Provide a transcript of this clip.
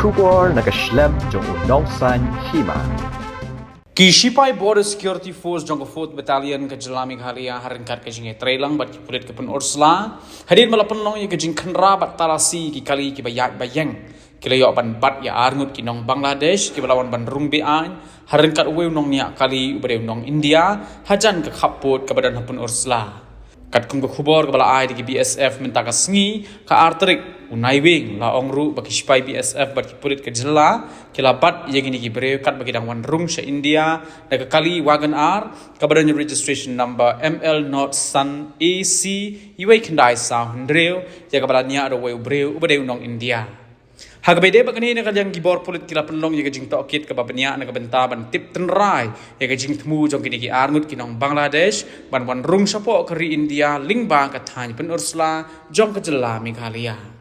Shubor nakaslem jong unongsan hima. Kisipai Border Security Force jong 4th Battalion ke Jelami Halia harengkat ke jinge trailang bat kulit ke pen Ursula hadir malapenong ye ke jing khandra bat talasi ki kali ki bayang kilayo ban bat ya arngut ki nong Bangladesh ki balawan ban rung bean harengkat uwe nong nia kali ubade nong India hajan ke khaput ke badan hapun Ursula kat kum khubor ke bala ai di BSF minta ka sngi ka artrik unai wing la ongru baki sipai BSF bat ki pulit ke jela kilabat ye gini ki breu kat bagi dangwan rung se India da ke kali wagon R ka badan registration number ML not sun AC iwe kendai sa hundreu ya ka balanya ada we breu ubade nong India Hagbede bagani na kajang gibor pulit kila penlong ye kajing tokit ka babanya na kabentaban tip tenrai ye kajing temu jong kini ki arngut kinong Bangladesh ban wan rung sapo kari India lingba ka thany pen Ursula jong ka jela Meghalaya